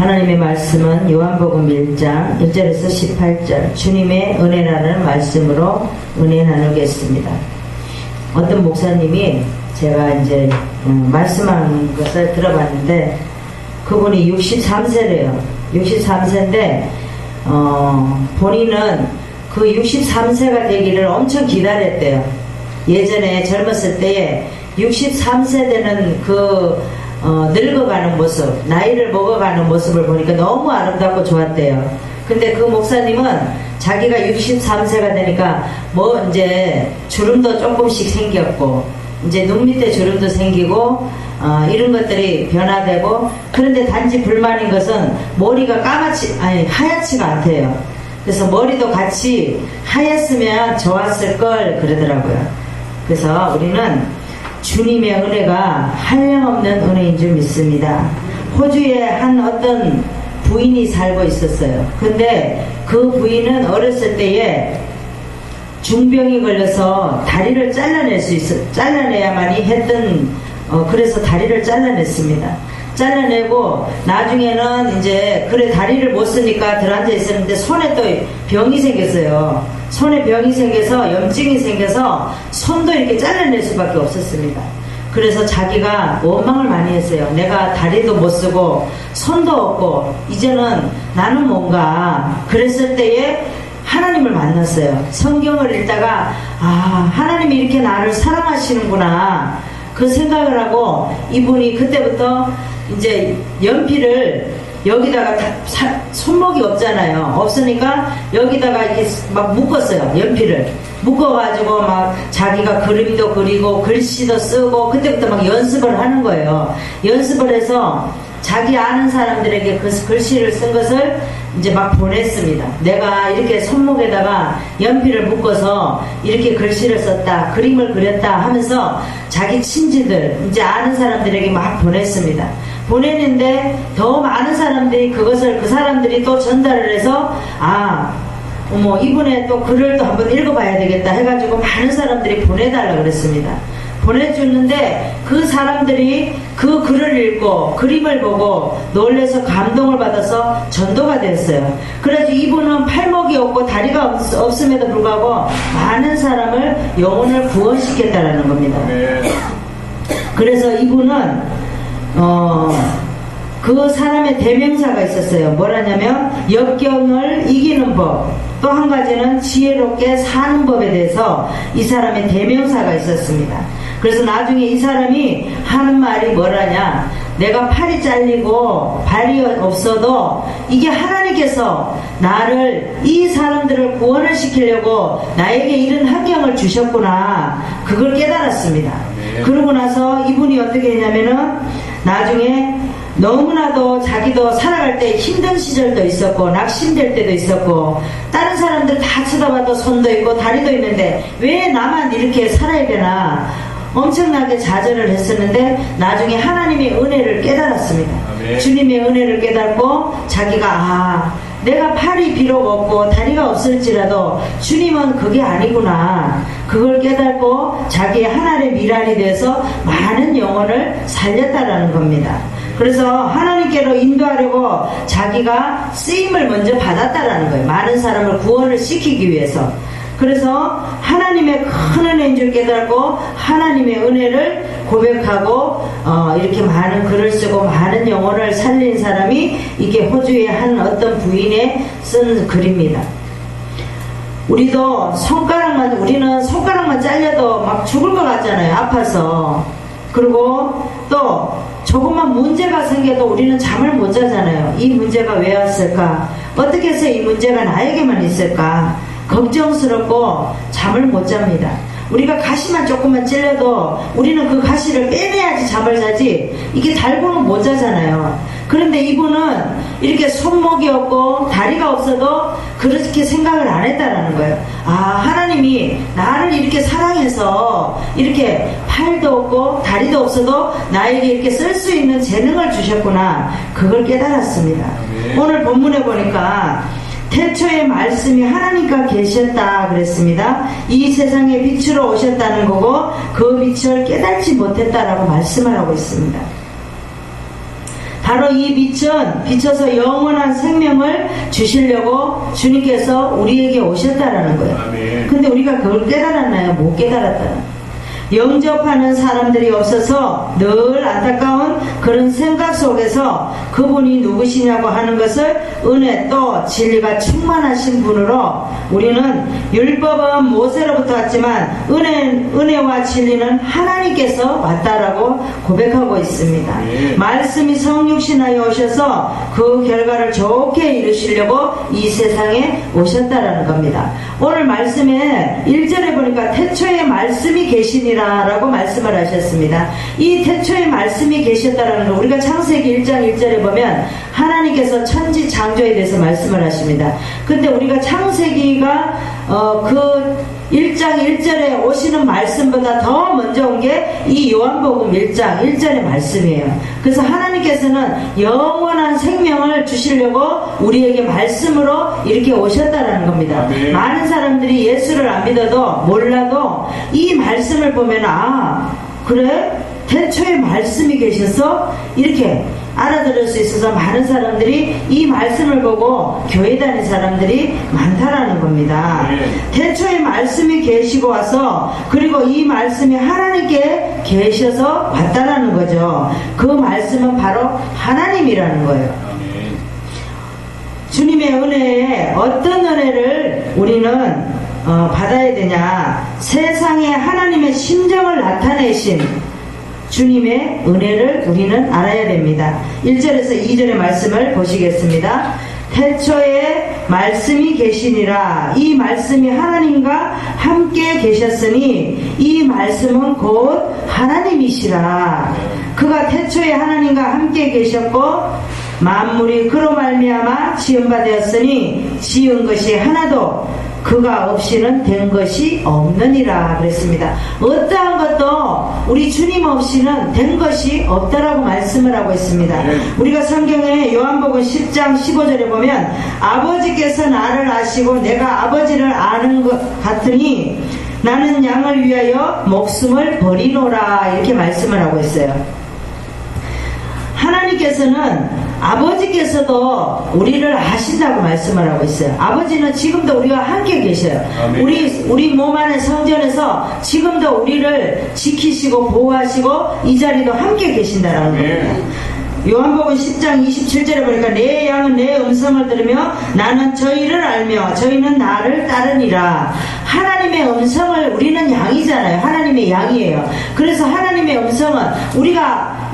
하나님의 말씀은 요한복음 1장 1절에서 18절 주님의 은혜라는 말씀으로 은혜 나누겠습니다. 어떤 목사님이 제가 이제 말씀하는 것을 들어봤는데 그분이 63세래요. 63세인데 본인은 그 63세가 되기를 엄청 기다렸대요. 예전에 젊었을 때에 63세 되는 늙어가는 모습, 나이를 먹어가는 모습을 보니까 너무 아름답고 좋았대요. 근데 그 목사님은 자기가 63세가 되니까 이제 주름도 조금씩 생겼고, 이제 눈 밑에 주름도 생기고, 이런 것들이 변화되고, 그런데 단지 불만인 것은 머리가 하얗지가 않대요. 그래서 머리도 같이 하였으면 좋았을 걸 그러더라고요. 그래서 우리는 주님의 은혜가 한량없는 은혜인 줄 믿습니다. 호주에 한 어떤 부인이 살고 있었어요. 근데 그 부인은 어렸을 때에 중병이 걸려서 다리를 잘라내야만이 했던, 그래서 다리를 잘라냈습니다. 잘라내고 나중에는 이제 다리를 못 쓰니까 들어앉아 있었는데 손에 또 병이 생겼어요. 손에 병이 생겨서 염증이 생겨서 손도 이렇게 잘라낼 수밖에 없었습니다. 그래서 자기가 원망을 많이 했어요. 내가 다리도 못 쓰고 손도 없고 이제는 나는 뭔가. 그랬을 때에 하나님을 만났어요. 성경을 읽다가 하나님이 이렇게 나를 사랑하시는구나 그 생각을 하고, 이분이 그때부터 이제 연필을 여기다가 손목이 없잖아요. 없으니까 여기다가 이렇게 막 묶었어요. 연필을 묶어가지고 막 자기가 그림도 그리고 글씨도 쓰고, 그때부터 막 연습을 하는 거예요. 연습을 해서 자기 아는 사람들에게 그 글씨를 쓴 것을 이제 막 보냈습니다. 내가 이렇게 손목에다가 연필을 묶어서 이렇게 글씨를 썼다, 그림을 그렸다 하면서 자기 친지들, 이제 아는 사람들에게 막 보냈습니다. 보냈는데 더 많은 사람들이 그 사람들이 또 전달을 해서 이번에 또 글을 또 한번 읽어봐야 되겠다 해가지고 많은 사람들이 보내달라 그랬습니다. 보내주는데 그 사람들이 그 글을 읽고 그림을 보고 놀래서 감동을 받아서 전도가 됐어요. 그래서 이분은 팔목이 없고 다리가 없음에도 불구하고 많은 사람을 영혼을 구원시켰다라는 겁니다. 그래서 이분은 그 사람의 대명사가 있었어요. 뭐라냐면 역경을 이기는 법, 또 한 가지는 지혜롭게 사는 법에 대해서 이 사람의 대명사가 있었습니다. 그래서 나중에 이 사람이 하는 말이 뭐라냐, 내가 팔이 잘리고 발이 없어도 이게 하나님께서 나를, 이 사람들을 구원을 시키려고 나에게 이런 환경을 주셨구나, 그걸 깨달았습니다. 그러고 나서 이분이 어떻게 했냐면은 나중에 너무나도 자기도 살아갈 때 힘든 시절도 있었고 낙심될 때도 있었고, 다른 사람들 다 쳐다봐도 손도 있고 다리도 있는데 왜 나만 이렇게 살아야 되나 엄청나게 좌절을 했었는데, 나중에 하나님의 은혜를 깨달았습니다. 주님의 은혜를 깨닫고 자기가 내가 팔이 비록 없고 다리가 없을지라도 주님은 그게 아니구나, 그걸 깨닫고 자기의 하나님의 미랄이 돼서 많은 영혼을 살렸다라는 겁니다. 그래서 하나님께로 인도하려고 자기가 쓰임을 먼저 받았다라는 거예요. 많은 사람을 구원을 시키기 위해서. 그래서 하나님의 큰 은혜인 줄 깨닫고 하나님의 은혜를 고백하고 이렇게 많은 글을 쓰고 많은 영혼을 살린 사람이 이게 호주의 한 어떤 부인의 쓴 글입니다. 우리는 손가락만 잘려도 막 죽을 것 같잖아요. 아파서. 그리고 또 조금만 문제가 생겨도 우리는 잠을 못 자잖아요. 이 문제가 왜 왔을까? 어떻게 해서 이 문제가 나에게만 있을까? 걱정스럽고 잠을 못 잡니다. 우리가 가시만 조금만 찔려도 우리는 그 가시를 빼내야지 잠을 자지, 이게 달고는 못 자잖아요. 그런데 이분은 이렇게 손목이 없고 다리가 없어도 그렇게 생각을 안 했다라는 거예요. 하나님이 나를 이렇게 사랑해서 이렇게 팔도 없고 다리도 없어도 나에게 이렇게 쓸 수 있는 재능을 주셨구나, 그걸 깨달았습니다. 오늘 본문에 보니까 태초에 말씀이 하나님과 계셨다 그랬습니다. 이 세상에 빛으로 오셨다는 거고 그 빛을 깨닫지 못했다라고 말씀을 하고 있습니다. 바로 이 빛은 비춰서 영원한 생명을 주시려고 주님께서 우리에게 오셨다라는 거예요. 아멘. 근데 우리가 그걸 깨달았나요? 못 깨달았다. 영접하는 사람들이 없어서 늘 안타까운 그런 생각 속에서 그분이 누구시냐고 하는 것을 은혜 또 진리가 충만하신 분으로 우리는 율법은 모세로부터 왔지만 은혜와 진리는 하나님께서 왔다라고 고백하고 있습니다. 네. 말씀이 성육신하여 오셔서 그 결과를 좋게 이루시려고 이 세상에 오셨다라는 겁니다. 오늘 말씀에 1절에 보니까 태초에 말씀이 계시니라 라고 말씀을 하셨습니다. 이 태초에 말씀이 계셨다라는 거 우리가 창세기 1장 1절에 보면 하나님께서 천지 창조에 대해서 말씀을 하십니다. 근데 우리가 창세기가 그 1장 1절에 오시는 말씀보다 더 먼저 온 게 이 요한복음 1장 1절의 말씀이에요. 그래서 하나님께서는 영원한 생명을 주시려고 우리에게 말씀으로 이렇게 오셨다라는 겁니다. 네. 많은 사람들이 예수를 안 믿어도 몰라도 이 말씀을 보면 아 그래? 태초에 말씀이 계셔서 이렇게 알아들을 수 있어서 많은 사람들이 이 말씀을 보고 교회 다니는 사람들이 많다라는 겁니다. 네. 태초에 말씀이 계시고 와서 그리고 이 말씀이 하나님께 계셔서 왔다라는 거죠. 그 말씀은 바로 하나님이라는 거예요. 아멘. 주님의 은혜에 어떤 은혜를 우리는 받아야 되냐? 세상에 하나님의 심정을 나타내신 주님의 은혜를 우리는 알아야 됩니다. 1절에서 2절의 말씀을 보시겠습니다. 태초에 말씀이 계시니라. 이 말씀이 하나님과 함께 계셨으니 이 말씀은 곧 하나님이시라. 그가 태초에 하나님과 함께 계셨고 만물이 그로 말미암아 지은 바 되었으니 지은 것이 하나도 그가 없이는 된 것이 없느니라 그랬습니다. 어떠한 것도 우리 주님 없이는 된 것이 없다라고 말씀을 하고 있습니다. 우리가 성경에 요한복음 10장 15절에 보면 아버지께서 나를 아시고 내가 아버지를 아는 것 같으니 나는 양을 위하여 목숨을 버리노라 이렇게 말씀을 하고 있어요. 하나님께서는 아버지께서도 우리를 아신다고 말씀을 하고 있어요. 아버지는 지금도 우리와 함께 계셔요. 아멘. 우리 몸 안의 성전에서 지금도 우리를 지키시고 보호하시고 이 자리도 함께 계신다라는 겁니다. 요한복음 10장 27절에 보니까 내 양은 내 음성을 들으며 나는 저희를 알며 저희는 나를 따르니라. 하나님의 음성을 우리는 양이잖아요. 하나님의 양이에요. 그래서 하나님의 음성은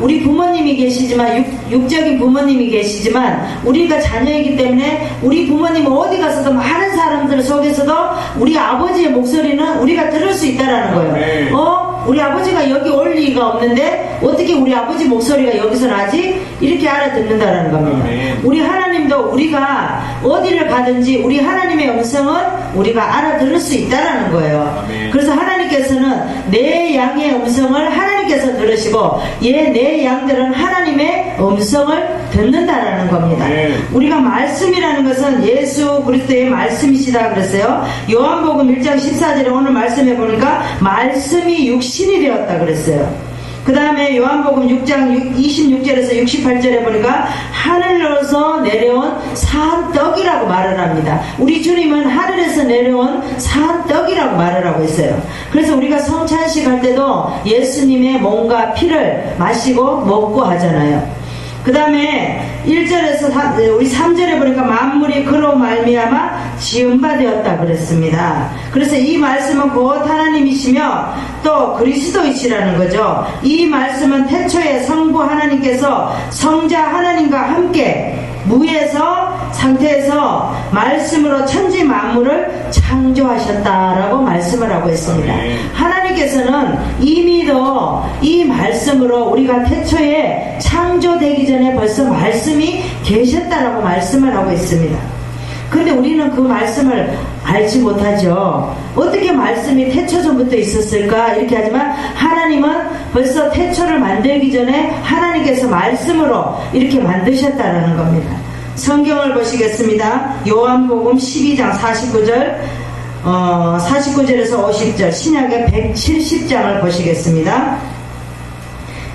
우리 부모님이 계시지만 육적인 부모님이 계시지만 우리가 자녀이기 때문에 우리 부모님 어디 가서도 많은 사람들 속에서도 우리 아버지의 목소리는 우리가 들을 수 있다라는 거예요. 우리 아버지가 여기 올 리가 없는데 어떻게 우리 아버지 목소리가 여기서 나지? 이렇게 알아듣는다라는 겁니다. 우리 하나님도 우리가 어디를 가든지 우리 하나님의 음성은 우리가 알아들을 수 있다라는 거예요. 그래서 하나님께서는 내 양의 음성을 하나님께서 들으시고 내 양들은 하나님의 음성을 듣는다라는 겁니다. 우리가 말씀이라는 것은 예수 그리스도의 말씀이시다 그랬어요. 요한복음 1장 14절에 오늘 말씀해 보니까 말씀이 육신이 되었다 그랬어요. 그 다음에 요한복음 6장 26절에서 68절에 보니까 하늘로서 내려온 산 떡이라고 말을 합니다. 우리 주님은 하늘에서 내려온 산 떡이라고 말을 하고 있어요. 그래서 우리가 성찬식 할 때도 예수님의 몸과 피를 마시고 먹고 하잖아요. 그 다음에 1절에서 우리 3절에 보니까 만물이 그로 말미암아 지은 바 되었다 그랬습니다. 그래서 이 말씀은 곧 하나님이시며 또 그리스도이시라는 거죠. 이 말씀은 태초에 성부 하나님께서 성자 하나님과 함께 무에서 상태에서 말씀으로 천지 만물을 창조하셨다라고 말씀을 하고 있습니다. 하나님께서는 이미도 이 말씀으로 우리가 태초에 창조되기 전에 벌써 말씀이 계셨다라고 말씀을 하고 있습니다. 그런데 우리는 그 말씀을 알지 못하죠. 어떻게 말씀이 태초 전부터 있었을까? 이렇게 하지만 하나님은 벌써 태초를 만들기 전에 하나님께서 말씀으로 이렇게 만드셨다라는 겁니다. 성경을 보시겠습니다. 요한복음 12장 49절에서 50절 신약의 170장을 보시겠습니다.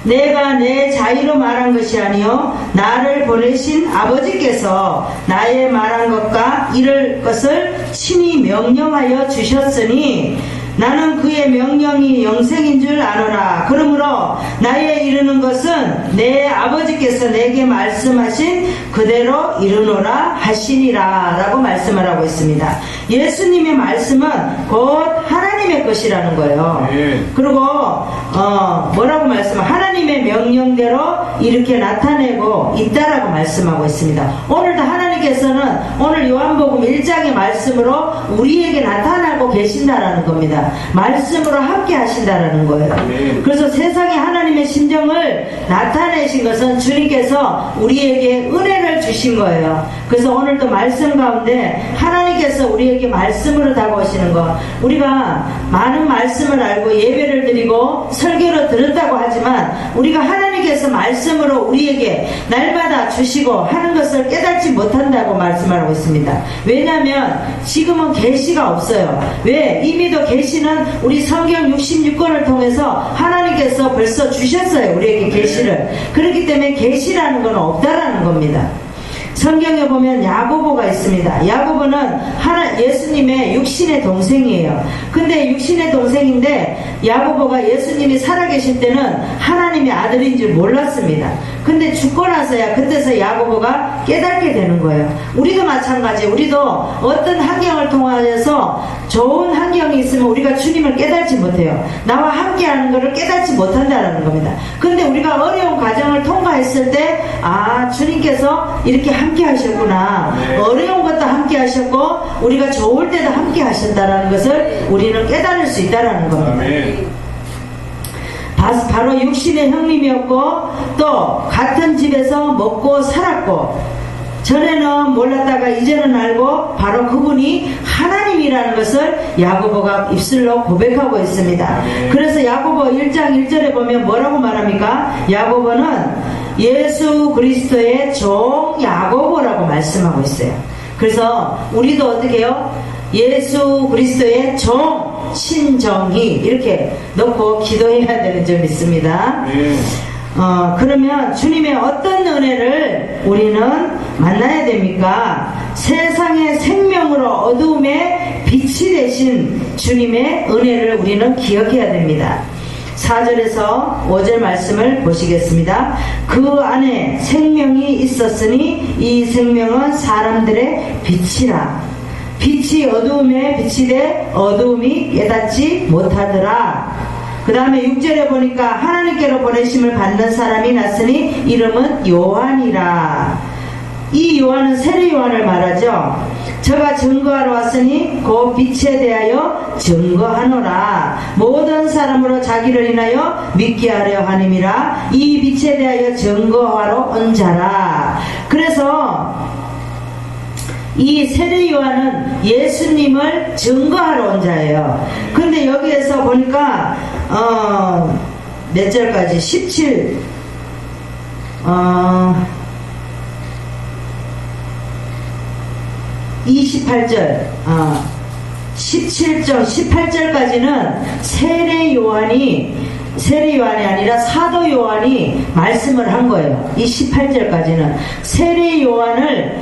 내가 내 자의로 말한 것이 아니요 나를 보내신 아버지께서 나의 말한 것과 이를 것을 친히 명령하여 주셨으니 나는 그의 명령이 영생인 줄 아노라. 그러므로 나의 이르는 것은 내 아버지께서 내게 말씀하신 그대로 이르노라 하시니라 라고 말씀을 하고 있습니다. 예수님의 말씀은 곧 하나님의 것이라는 거예요. 그리고 뭐라고 하나님의 명령대로 이렇게 나타내고 있다라고 말씀하고 있습니다. 오늘도 하나님께서는 오늘 요한복음 1장의 말씀으로 우리에게 나타나고 계신다라는 겁니다. 말씀으로 함께 하신다라는 거예요. 그래서 세상에 하나님의 심정을 나타내신 것은 주님께서 우리에게 은혜를 주신 거예요. 그래서 오늘도 말씀 가운데 하나님께서 우리에게 말씀으로 다가오시는 것, 우리가 많은 말씀을 알고 예배를 드리고 설교를 들었다고 하지만 우리가 하나님께서 말씀으로 우리에게 날마다 주시고 하는 것을 깨닫지 못한다고 말씀하고 있습니다. 왜냐하면 지금은 계시가 없어요. 왜? 이미도 계시는 우리 성경 66권을 통해서 하나님께서 벌써 주셨어요. 우리에게 계시를. 그렇기 때문에 계시라는 건 없다라는 겁니다. 성경에 보면 야고보가 있습니다. 야고보는 예수님의 육신의 동생이에요. 근데 육신의 동생인데 야고보가 예수님이 살아계실 때는 하나님의 아들인 줄 몰랐습니다. 근데 죽고 나서야 그때서 야고보가 깨닫게 되는 거예요. 우리도 마찬가지. 우리도 어떤 환경을 통하여서 좋은 환경이 있으면 우리가 주님을 깨닫지 못해요. 나와 함께하는 것을 깨닫지 못한다는 겁니다. 근데 우리가 어려운 과정을 통과했을 때 주님께서 이렇게 함께 하셨구나. 어려운 것도 함께 하셨고 우리가 좋을 때도 함께 하셨다라는 것을 우리는 깨달을 수 있다라는 겁니다. 바로 육신의 형님이었고 또 같은 집에서 먹고 살았고 전에는 몰랐다가 이제는 알고 바로 그분이 하나님이라는 것을 야고보가 입술로 고백하고 있습니다. 그래서 야고보 1장 1절에 보면 뭐라고 말합니까? 야고보는 예수 그리스도의 종 야고보라고 말씀하고 있어요. 그래서 우리도 어떻게 해요? 예수 그리스도의 종 신정희 이렇게 넣고 기도해야 되는 점이 있습니다. 그러면 주님의 어떤 은혜를 우리는 만나야 됩니까? 세상의 생명으로 어두움에 빛이 되신 주님의 은혜를 우리는 기억해야 됩니다. 4절에서 5절 말씀을 보시겠습니다. 그 안에 생명이 있었으니 이 생명은 사람들의 빛이라. 빛이 어두움에 빛이 돼 어두움이 깨닫지 못하더라. 그 다음에 6절에 보니까 하나님께로 보내심을 받는 사람이 났으니 이름은 요한이라. 이 요한은 세례 요한을 말하죠. 저가 증거하러 왔으니 그 빛에 대하여 증거하노라. 모든 사람으로 자기를 인하여 믿게 하려 하님이라. 이 빛에 대하여 증거하러 온 자라. 그래서 이 세례 요한은 예수님을 증거하러 온 자예요. 근데 여기에서 보니까 몇 절까지 17 28절 17절 18절까지는 세례 요한이 아니라 사도 요한이 말씀을 한 거예요. 이 18절까지는 세례 요한을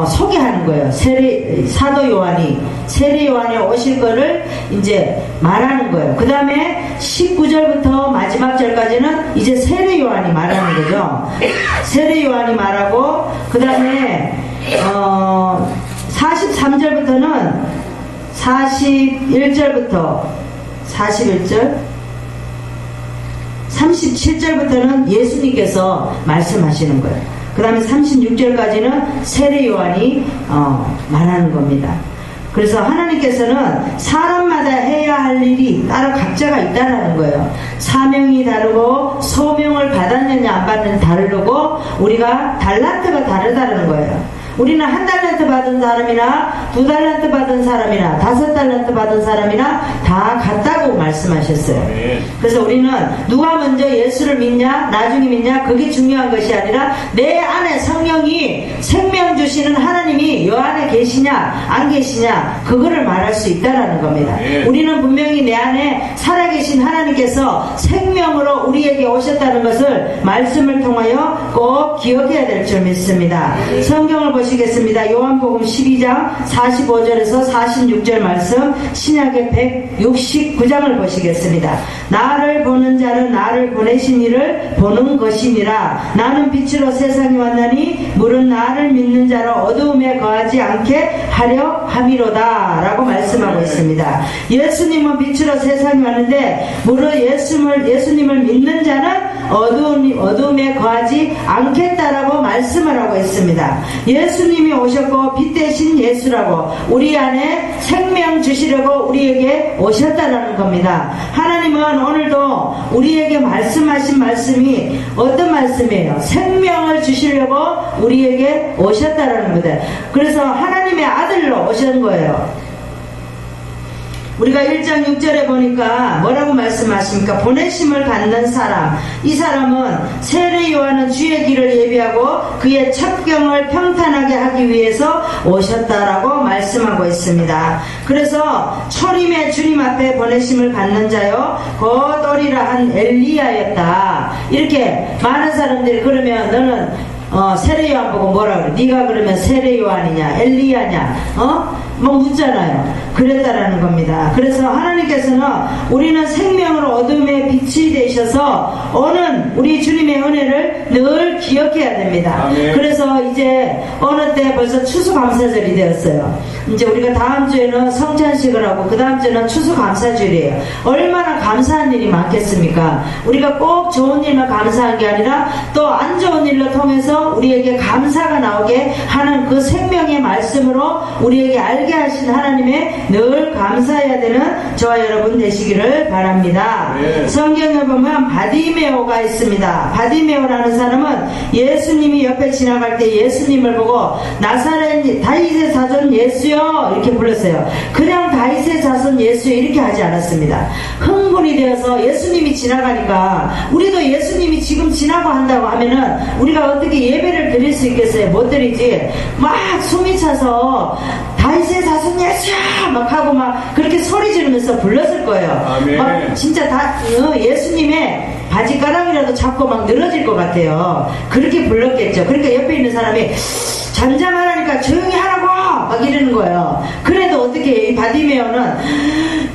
소개하는 거예요. 사도 요한이 세례 요한이 오실 거를 이제 말하는 거예요. 그 다음에 19절부터 마지막 절까지는 이제 세례 요한이 말하는 거죠. 세례 요한이 말하고 그 다음에 43절부터는 41절부터 41절 37절부터는 예수님께서 말씀하시는 거예요. 그 다음에 36절까지는 세례 요한이 말하는 겁니다. 그래서 하나님께서는 사람마다 해야 할 일이 따로 각자가 있다는 거예요. 사명이 다르고 소명을 받았느냐 안 받느냐 다르고 우리가 달란트가 다르다는 거예요. 우리는 1달란트 받은 사람이나 2달란트 받은 사람이나 5달란트 받은 사람이나 다 같다고 말씀하셨어요. 그래서 우리는 누가 먼저 예수를 믿냐 나중에 믿냐 그게 중요한 것이 아니라 내 안에 성령이 생명 주시는 하나님이 여 안에 계시냐 안 계시냐 그거를 말할 수 있다는 겁니다. 우리는 분명히 내 안에 살아계신 하나님께서 생명 생명으로 우리에게 오셨다는 것을 말씀을 통하여 꼭 기억해야 될 줄 믿습니다. 성경을 보시겠습니다. 요한복음 12장 45절에서 46절 말씀, 신약의 169장을 보시겠습니다. 나를 보는 자는 나를 보내신 이를 보는 것이니라. 나는 빛으로 세상에 왔나니 물은 나를 믿는 자는 어두움에 거하지 않게 하려 함이로다 라고 말씀하고 있습니다. 예수님은 빛으로 세상에 왔는데 물은 예수님을 믿는 자는 어두움에 거하지 않겠다라고 말씀을 하고 있습니다. 예수님이 오셨고 빛 대신 예수라고 우리 안에 생명 주시려고 우리에게 오셨다라는 겁니다. 하나님은 오늘도 우리에게 말씀하신 말씀이 어떤 말씀이에요? 생명을 주시려고 우리에게 오셨다라는 거다. 그래서 하나님의 아들로 오신 거예요. 우리가 1장 6절에 보니까 뭐라고 말씀하십니까? 보내심을 받는 사람, 이 사람은 세례 요한은 주의 길을 예비하고 그의 첩경을 평탄하게 하기 위해서 오셨다라고 말씀하고 있습니다. 그래서 초림의 주님 앞에 보내심을 받는 자요 곧 오리라 한 엘리야였다. 이렇게 많은 사람들이 그러면 너는 세례 요한 보고 뭐라 그래? 네가 그러면 세례 요한이냐 엘리야냐 뭐 묻잖아요. 그랬다라는 겁니다. 그래서 하나님께서는 우리는 생명으로 어둠의 빛이 되셔서 오는 우리 주님의 은혜를 늘 기억해야 됩니다. 아멘. 그래서 이제 어느 때 벌써 추수감사절이 되었어요. 이제 우리가 다음 주에는 성찬식을 하고 그 다음 주에는 추수감사절이에요. 얼마나 감사한 일이 많겠습니까? 우리가 꼭 좋은 일만 감사한 게 아니라 또 안 좋은 일로 통해서 우리에게 감사가 나오게 하는 그 생명의 말씀으로 우리에게 알게 하신 하나님의 늘 감사해야 되는 저와 여러분 되시기를 바랍니다. 네. 성경에 보면 바디메오가 있습니다. 바디메오라는 사람은 예수님이 옆에 지나갈 때 예수님을 보고 나사렛 다윗의 자손 예수여 이렇게 불렀어요. 그냥 다윗의 자손 예수여 이렇게 하지 않았습니다. 흥분이 되어서 예수님이 지나가니까 우리도 예수님이 지금 지나고 한다고 하면은 우리가 어떻게 예배를 드릴 수 있겠어요? 못 드리지. 막 숨이 차서 다윗의 자손 예수야 막 하고 막 그렇게 소리 지르면서 불렀을 거예요. 아멘. 막 진짜 다 예수님의 바지가랑이라도 잡고 막 늘어질 것 같아요. 그렇게 불렀겠죠. 그러니까 옆에 있는 사람이 잠잠하라니까 조용히 하라고 막 이러는 거예요. 그래도 어떻게 이 바디메오는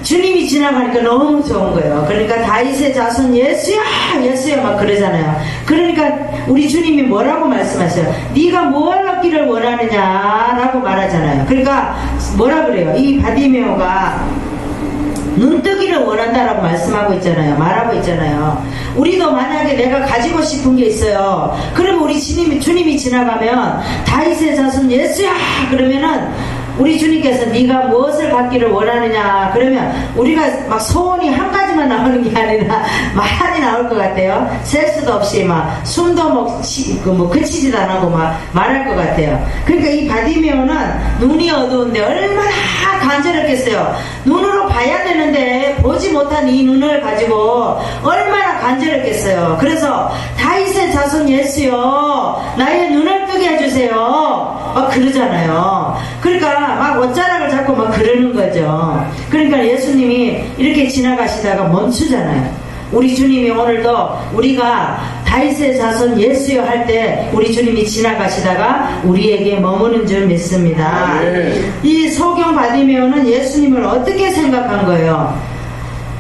주님이 지나가니까 너무 좋은 거예요. 그러니까 다윗의 자손 예수야 예수야 막 그러잖아요. 그러니까 우리 주님이 뭐라고 말씀하셔요? 네가 뭘 얻기를 원하느냐 라고 말하잖아요. 그러니까 뭐라 그래요? 이 바디메오가 눈뜨기를 원한다라고 말씀하고 있잖아요. 말하고 있잖아요. 우리도 만약에 내가 가지고 싶은 게 있어요. 그러면 우리 주님이 지나가면 다윗의 자손 예수야 그러면은 우리 주님께서 네가 무엇을 갖기를 원하느냐 그러면 우리가 막 소원이 한 가지만 나오는 게 아니라 많이 나올 것 같아요. 셀 수도 없이 막 숨도 그치지도 안 하고 막 말할 것 같아요. 그러니까 이 바디메오는 눈이 어두운데 얼마나 간절했겠어요. 눈으로 봐야 되는데 보지 못한 이 눈을 가지고 얼마나 간절했겠어요. 그래서 다윗의 자손 예수여 나의 눈을 뜨게 해주세요 막 그러잖아요. 그러니까 막 옷자락을 잡고 막 그러는 거죠. 그러니까 예수님이 이렇게 지나가시다가 멈추잖아요. 우리 주님이 오늘도 우리가 다윗의 자손 예수여 할 때 우리 주님이 지나가시다가 우리에게 머무는 줄 믿습니다. 이 소경 바디메오는 예수님을 어떻게 생각한 거예요?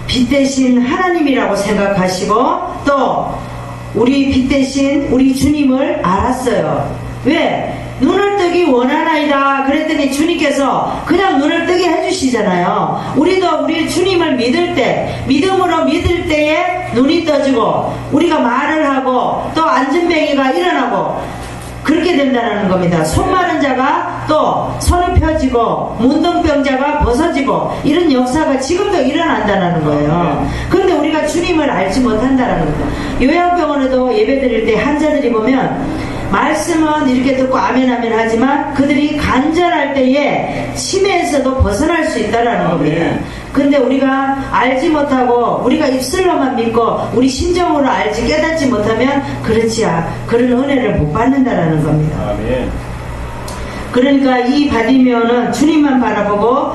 빛 대신 하나님이라고 생각하시고 또 우리 빛 대신 우리 주님을 알았어요. 왜? 눈을 뜨기 원하나이다 그랬더니 주님께서 그냥 눈을 뜨게 해주시잖아요. 우리도 우리 주님을 믿을 때 믿음으로 믿을 때에 눈이 떠지고 우리가 말을 하고 또 안진뱅이가 일어나고 그렇게 된다는 겁니다. 손 마른 자가 또 손이 펴지고 문둥병자가 벗어지고 이런 역사가 지금도 일어난다는 거예요. 그런데 우리가 주님을 알지 못한다는 거죠. 요양병원에도 예배 드릴 때 환자들이 보면 말씀은 이렇게 듣고 아멘 아멘 하지만 그들이 간절할 때에 치매에서도 벗어날 수 있다는 겁니다. 근데 우리가 알지 못하고 우리가 입술로만 믿고 우리 심정으로 알지 깨닫지 못하면 그런 은혜를 못 받는다는 겁니다. 아멘. 그러니까 이 바디메오는 주님만 바라보고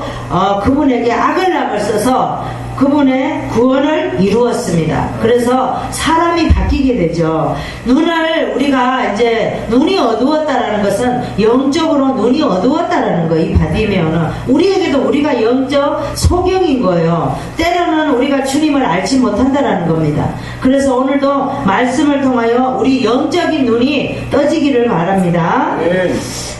그분에게 악을 써서 그분의 구원을 이루었습니다. 그래서 사람이 바뀌게 되죠. 우리가 이제 눈이 어두웠다라는 것은 영적으로 눈이 어두웠다라는 거예요. 이 바디메오는 우리에게도 우리가 영적 소경인 거예요. 때로는 우리가 주님을 알지 못한다라는 겁니다. 그래서 오늘도 말씀을 통하여 우리 영적인 눈이 떠지기를 바랍니다.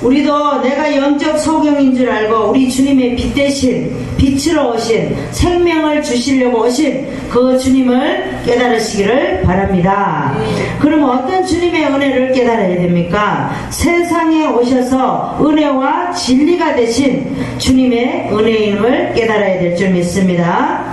우리도 내가 영적 소경인 줄 알고 우리 주님의 빛 대신 빛으로 오신 생명을 주시려고 오신 그 주님을 깨달으시기를 바랍니다. 그럼 어떤 주님의 은혜를 깨달아야 됩니까? 세상에 오셔서 은혜와 진리가 되신 주님의 은혜임을 깨달아야 될 줄 믿습니다.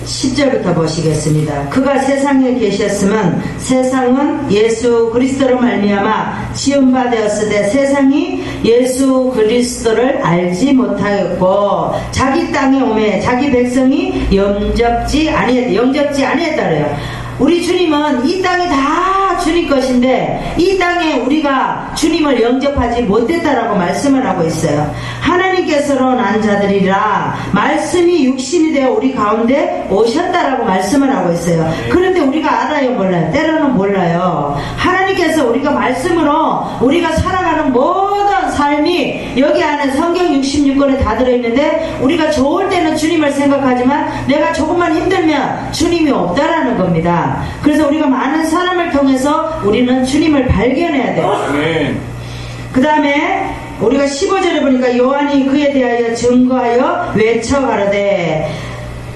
10절부터 보시겠습니다. 그가 세상에 계셨으면 세상은 예수 그리스도로 말미암아 지음바 되었으되 세상이 예수 그리스도를 알지 못하였고 자기 땅에 오매 자기 백성이 영접지 아니했다래요. 우리 주님은 이 땅이 다 주님 것인데 이 땅에 우리가 주님을 영접하지 못했다라고 말씀을 하고 있어요. 하나님께서로 난 자들이라 말씀이 육신이 되어 우리 가운데 오셨다라고 말씀을 하고 있어요. 그런데 우리가 알아요, 몰라요? 때로는 몰라요. 하나님께서 우리가 말씀으로 우리가 살아가는 모든 삶이 여기 안에 성경 66권에 다 들어있는데 우리가 좋을 때는 주님을 생각하지만 내가 조금만 힘들면 주님이 없다라는 겁니다. 그래서 우리가 많은 사람을 통해서 우리는 주님을 발견해야 돼요. 그 다음에 우리가 15절에 보니까 요한이 그에 대하여 증거하여 외쳐 가로되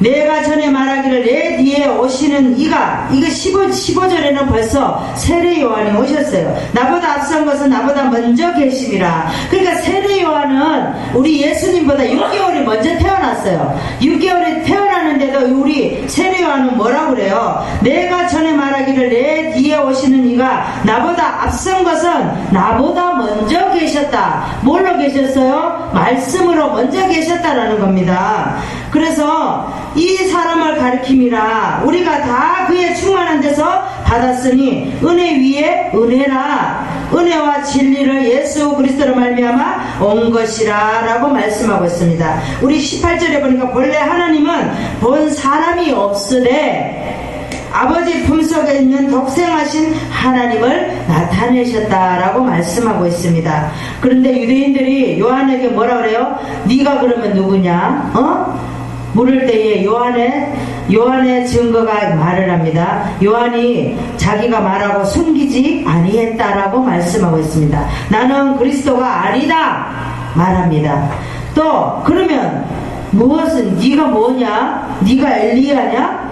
내가 전에 말하기를 내 뒤에 오시는 이거 15절에는 벌써 세례 요한이 오셨어요. 나보다 앞선 것은 나보다 먼저 계심이라. 그러니까 세례 요한은 우리 예수님보다 6개월이 먼저 태어났어요. 6개월이 태어나는데도 우리 세례 요한은 뭐라고 그래요? 내가 전에 말하기를 내 뒤에 오시는 이가 나보다 앞선 것은 나보다 먼저 계셨다. 뭘로 계셨어요? 말씀으로 먼저 계셨다라는 겁니다. 그래서 이 사람을 가리킴이라. 우리가 다 그의 충만한 데서 받았으니 은혜 위에 은혜라. 은혜와 진리를 예수 그리스도로 말미암아 온 것이라 라고 말씀하고 있습니다. 우리 18절에 보니까 본래 하나님은 본 사람이 없으되 아버지 품속에 있는 독생하신 하나님을 나타내셨다라고 말씀하고 있습니다. 그런데 유대인들이 요한에게 뭐라 그래요? 네가 그러면 누구냐? 물을 때에 요한의 증거가 말을 합니다. 요한이 자기가 말하고 숨기지 아니했다라고 말씀하고 있습니다. 나는 그리스도가 아니다 말합니다. 또 그러면 무엇은 네가 뭐냐? 네가 엘리야냐?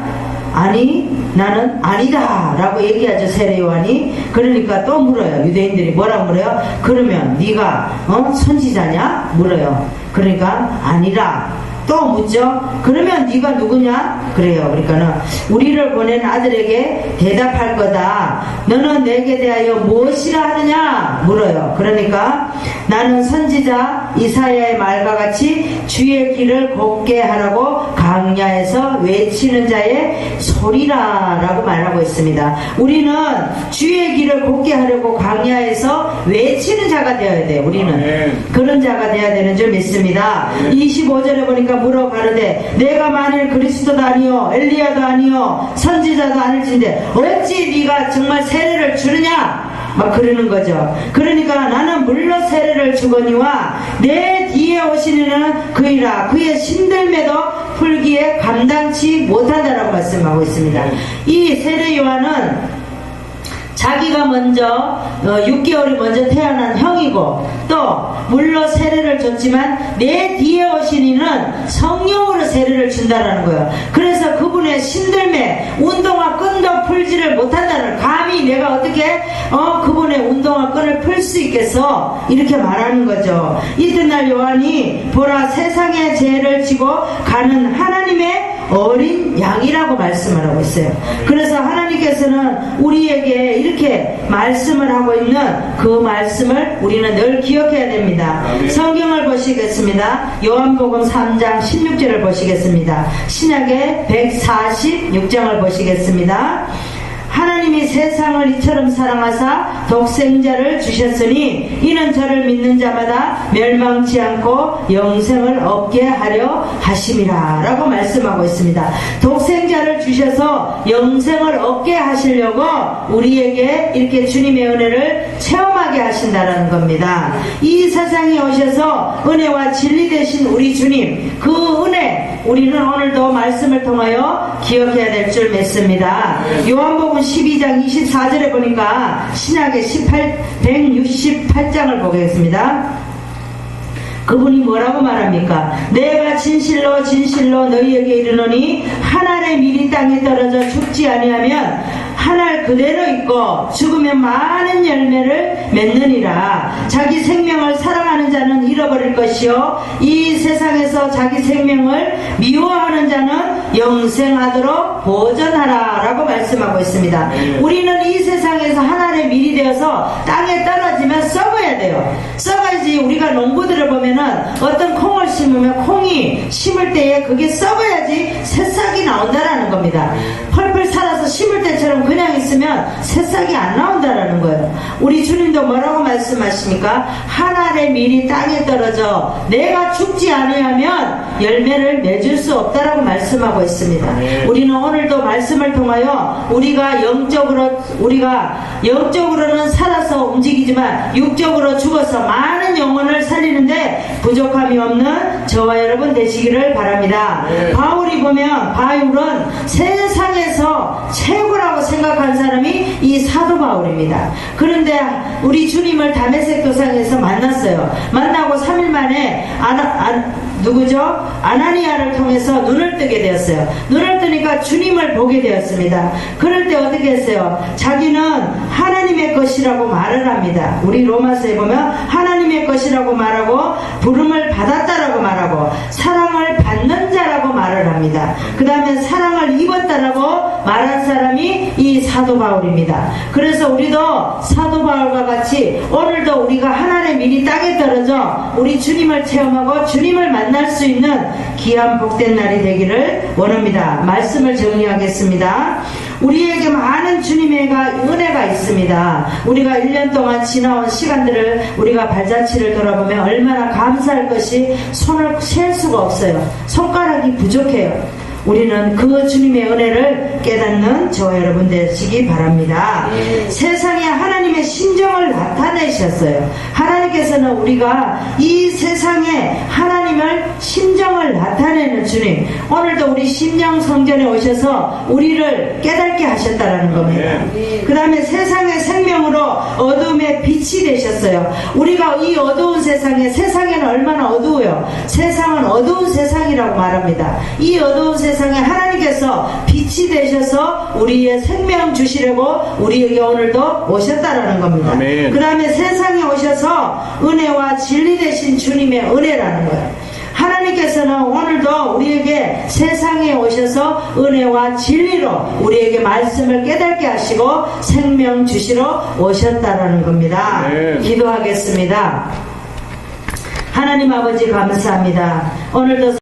아니 나는 아니다 라고 얘기하죠. 세례 요한이. 그러니까 또 물어요. 유대인들이 뭐라고 물어요? 그러면 네가 선지자냐? 물어요. 그러니까 아니라. 또 묻죠. 그러면 네가 누구냐? 그래요. 그러니까는 우리를 보낸 아들에게 대답할 거다. 너는 내게 대하여 무엇이라 하느냐? 물어요. 그러니까 나는 선지자 이사야의 말과 같이 주의 길을 곱게 하라고 광야에서 외치는 자의 소리라 라고 말하고 있습니다. 우리는 주의 길을 곱게 하려고 광야에서 외치는 자가 되어야 돼요. 우리는 그런 자가 되어야 되는 줄 믿습니다. 25절에 보니까 물어 가로되 내가 만일 그리스도도 아니요 엘리야도 아니요 선지자도 아닐진데 어찌 네가 정말 세례를 주느냐 막 그러는 거죠. 그러니까 나는 물로 세례를 주거니와 내 뒤에 오시는 그이라 그의 신들매도 풀기에 감당치 못하다라고 말씀하고 있습니다. 이 세례 요한은 자기가 먼저 6개월이 먼저 태어난 형이고 또 물로 세례를 줬지만 내 뒤에 오신 이는 성령으로 세례를 준다라는 거예요. 그래서 그분의 신들매 운동화 끈도 풀지를 못한다는, 감히 내가 어떻게 그분의 운동화 끈을 풀 수 있겠어 이렇게 말하는 거죠. 이튿날 요한이 보라 세상의 죄를 지고 가는 하나님의 어린 양이라고 말씀을 하고 있어요. 그래서 하나님께서는 우리에게 이렇게 말씀을 하고 있는 그 말씀을 우리는 늘 기억해야 됩니다. 성경을 보시겠습니다. 요한복음 3장 16절을 보시겠습니다. 신약의 146장을 보시겠습니다. 하나님이 세상을 이처럼 사랑하사 독생자를 주셨으니 이는 저를 믿는 자마다 멸망치 않고 영생을 얻게 하려 하심이라 라고 말씀하고 있습니다. 독생자를 주셔서 영생을 얻게 하시려고 우리에게 이렇게 주님의 은혜를 체험하게 하신다라는 겁니다. 이 세상에 오셔서 은혜와 진리 되신 우리 주님, 그 은혜 우리는 오늘도 말씀을 통하여 기억해야 될 줄 믿습니다. 요한복음 12장 24절에 보니까 신약의 168장을 보겠습니다. 그분이 뭐라고 말합니까? 내가 진실로 진실로 너희에게 이르노니 한 알의 밀이 땅에 떨어져 죽지 아니하면 한 알 그대로 있고 죽으면 많은 열매를 맺느니라. 자기 생명을 사랑하는 자는 잃어버릴 것이요 이 세상에서 자기 생명을 미워하는 자는 영생하도록 보존하라 라고 말씀하고 있습니다. 우리는 이 세상에서 한 알의 밀이 되어서 땅에 떨어지면 썩어야 돼요. 썩어야지. 우리가 농부들을 보면은 어떤 콩을 심으면 콩이 심을 때에 그게 썩어야지 새싹이 나온다라는 겁니다. 펄펄 살아서 심을 때처럼 그냥 있으면 새싹이 안 나온다라는 거예요. 우리 주님도 뭐라고 말씀하십니까? 한 알의 밀이 땅에 떨어져 내가 죽지 아니하면 열매를 맺을 수 없다라고 말씀하고 있습니다. 우리는 오늘도 말씀을 통하여 우리가 영적으로는 살아서 움직이지만 육적으로 죽어서 많은 영혼을 살리는데 부족함이 없는 저와 여러분 되시기를 바랍니다. 바울이 보면 바울은 세상에서 최고라고 생각한 사람이 이 사도 바울입니다. 그런데 우리 주님을 다메섹 도상에서 만났어요. 만나고 3일 만에 아나니아를 통해서 눈을 뜨게 되었어요. 눈을 뜨니까 주님을 보게 되었습니다. 그럴 때 어떻게 했어요? 자기는 하나님의 것이라고 말을 합니다. 우리 로마서에 보면 하나님의 것이라고 말하고 부름을 받았다라고 말하고 사랑을 받는 자라고 말을 합니다. 그 다음에 사랑을 입었다라고 말한 사람이 이 사도 바울입니다. 그래서 우리도 사도 바울과 같이 오늘도 우리가 하나님의 밀이 땅에 떨어져 우리 주님을 체험하고 주님을 만날 수 있는 귀한 복된 날이 되기를 원합니다. 말씀을 정리하겠습니다. 우리에게 많은 주님의 은혜가 있습니다. 우리가 1년 동안 지나온 시간들을 우리가 발자취를 돌아보면 얼마나 감사할 것이 손을 셀 수가 없어요. 손가락이 부족해요. 우리는 그 주님의 은혜를 깨닫는 저와 여러분 되시기 바랍니다. 세상에 하나님의 심정을 나타내셨어요. 하나님께서는 우리가 이 세상에 하나님을 심정을 나타내는 주님, 오늘도 우리 심령 성전에 오셔서 우리를 깨닫게 하셨다라는 겁니다. 그 다음에 세상의 생명으로 어둠의 빛이 되셨어요. 우리가 이 어두운 세상에는 얼마나 어두워요. 세상은 어두운 세상이라고 말합니다. 이 어두운 세상에 하나님께서 빛이 되셔서 우리의 생명 주시려고 우리에게 오늘도 오셨다라는 겁니다. 그 다음에 세상에 오셔서 은혜와 진리 되신 주님의 은혜라는 거예요. 하나님께서는 오늘도 우리에게 세상에 오셔서 은혜와 진리로 우리에게 말씀을 깨닫게 하시고 생명 주시러 오셨다라는 겁니다. 기도하겠습니다. 하나님 아버지 감사합니다. 오늘도